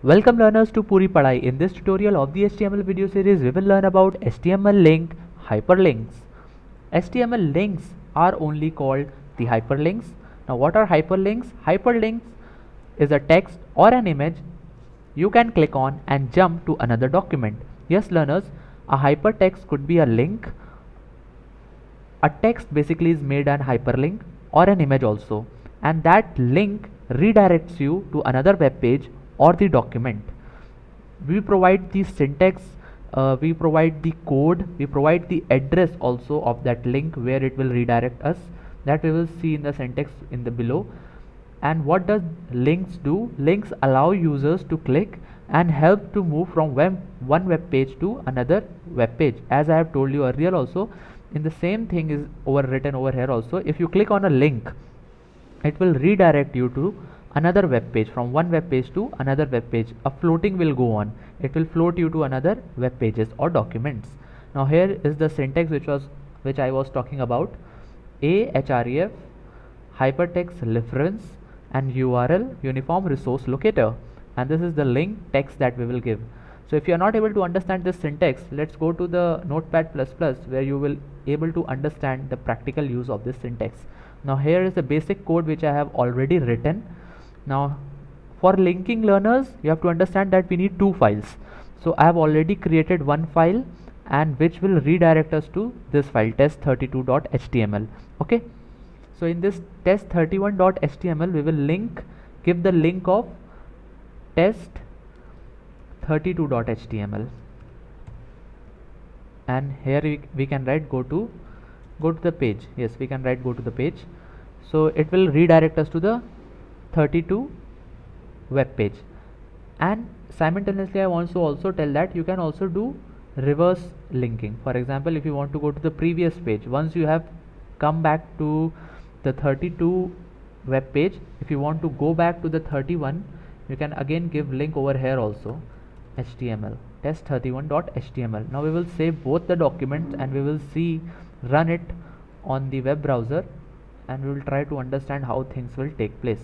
Welcome learners to Puri Padhai. In this tutorial of the HTML video series, we will learn about HTML link hyperlinks. HTML links are only called the hyperlinks. Now what are hyperlinks? Hyperlinks is a text or an image you can click on and jump to another document. Yes learners, a hypertext could be a link. A text basically is made an hyperlink or an image also, and that link redirects you to another web page or the document. We provide the syntax, we provide the code, we provide the address also of that link where it will redirect us. That we will see in the syntax in the below. And what does links do? Links allow users to click and help to move from one web page to another web page. As I have told you earlier also, in the same thing is written over here also. If you click on a link, it will redirect you to another web page, from one web page to another web page. A floating will go on, it will float you to another web pages or documents. Now here is the syntax which I was talking about. Ahref hypertext reference and URL uniform resource locator, and this is the link text that we will give. So if you are not able to understand this syntax, let's go to the Notepad++ where you will able to understand the practical use of this syntax. Now here is the basic code which I have already written. Now for linking learners, you have to understand that we need two files. So I have already created one file, and which will redirect us to this file, test32.html. okay, so in this test31.html we will give the link of test32.html, and here we can write go to the page. Yes, we can write go to the page. So it will redirect us to the 32 web page. And simultaneously I want to also tell that you can also do reverse linking. For example, if you want to go to the previous page, once you have come back to the 32 web page, if you want to go back to the 31, you can again give link over here also, HTML test31.html. now we will save both the documents and we will run it on the web browser, and we will try to understand how things will take place.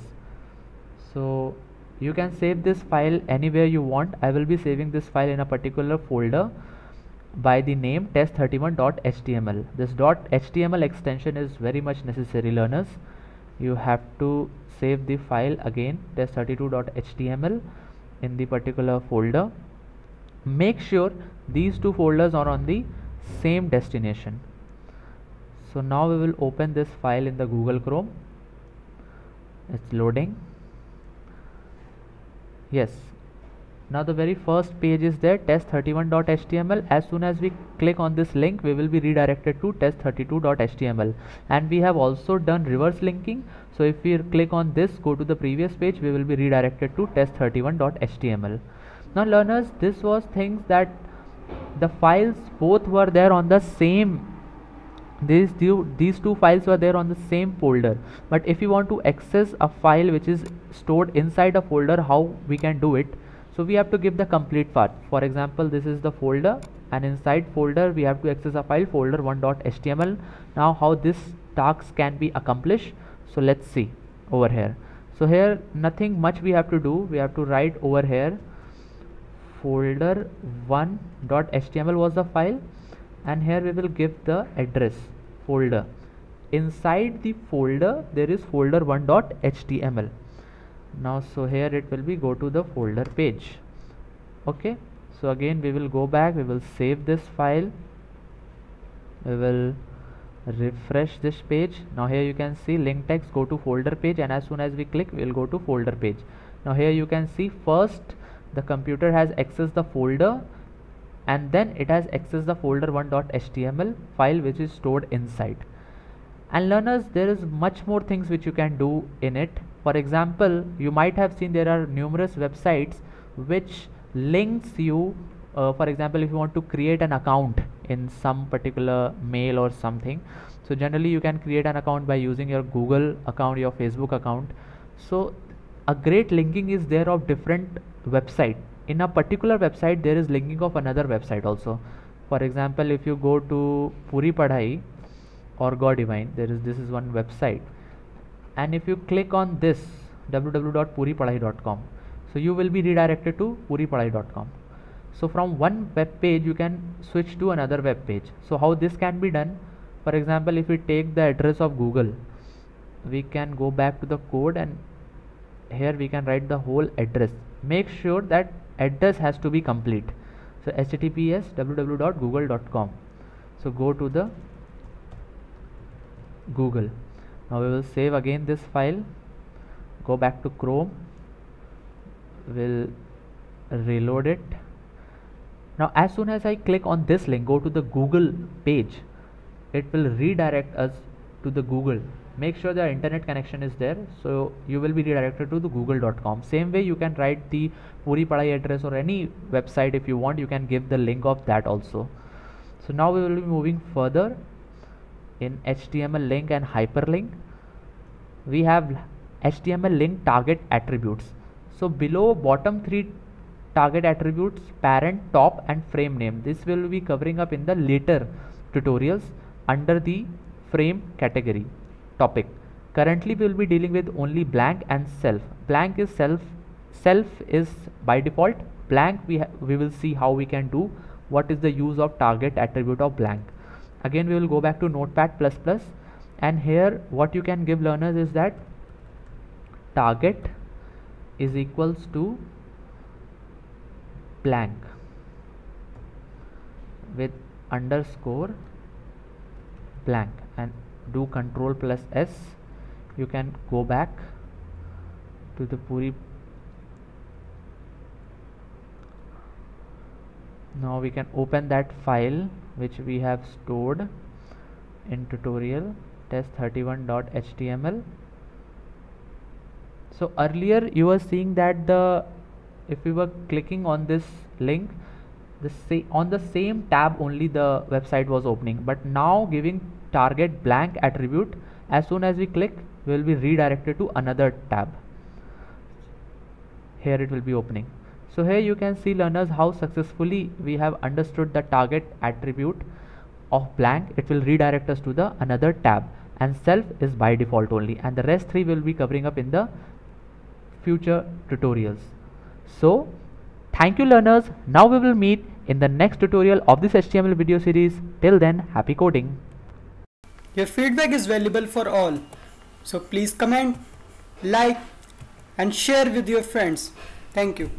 So you can save this file anywhere you want. I will be saving this file in a particular folder by the name test31.html. This .html extension is very much necessary learners. You have to save the file again, test32.html, in the particular folder. Make sure these two folders are on the same destination. So now we will open this file in the Google Chrome. It's loading. Yes, now the very first page is there, test31.html. as soon as we click on this link, we will be redirected to test32.html, and we have also done reverse linking. So if we click on this, go to the previous page, we will be redirected to test31.html. now learners, this was things that the files both were there on the same, these two files were there on the same folder. But if you want to access a file which is stored inside a folder, how we can do it? So we have to give the complete path. For example, this is the folder, and inside folder we have to access a file, folder1.html. now how this task can be accomplished, so let's see over here. So here nothing much we have to do. We have to write over here folder1.html was the file, and here we will give the address folder. Inside the folder there is folder1.html. now so here it will be go to the folder page. Okay, so again we will go back, we will save this file, we will refresh this page. Now here you can see link text go to folder page, and as soon as we click, we will go to folder page. Now here you can see first the computer has accessed the folder, and then it has accessed the folder1.html file which is stored inside. And learners, there is much more things which you can do in it. For example, you might have seen there are numerous websites which links you. For example, if you want to create an account in some particular mail or something, so generally you can create an account by using your Google account, your Facebook account. So a great linking is there of different website. In a particular website there is linking of another website also. For example, if you go to Puri Padhai or Godivine, this is one website, and if you click on this www.puripadhai.com, So you will be redirected to puripadhai.com. So from one web page you can switch to another web page. So how this can be done? For example, if we take the address of Google, we can go back to the code and here we can write the whole address. Make sure that address has to be complete. So https www.google.com. So go to the Google. Now we will save again this file, go back to Chrome, will reload it. Now as soon as I click on this link, go to the Google page, it will redirect us to the Google. Make sure the internet connection is there, so you will be redirected to the google.com. Same way you can write the Puri Padhai address or any website if you want, you can give the link of that also. So now we will be moving further in HTML link and hyperlink. We have HTML link target attributes. So below bottom three target attributes, parent, top and frame name, this will be covering up in the later tutorials under the frame category topic. Currently we will be dealing with only blank and self. Blank is self is by default. Blank we will see how we can do, what is the use of target attribute of blank. Again we will go back to Notepad++, and here what you can give learners is that target is equals to blank with underscore blank, and do Ctrl+S. You can go back to the Puri. Now we can open that file which we have stored in tutorial test31.html. So earlier you were seeing that if we were clicking on this link, on the same tab only the website was opening, but now giving target blank attribute, as soon as we click we will be redirected to another tab. Here it will be opening. So here you can see learners how successfully we have understood the target attribute of blank. It will redirect us to the another tab, and self is by default only, and the rest three will be covering up in the future tutorials. So thank you learners. Now we will meet in the next tutorial of this HTML video series. Till then, happy coding. Your feedback is valuable for all. So please comment, like and share with your friends. Thank you.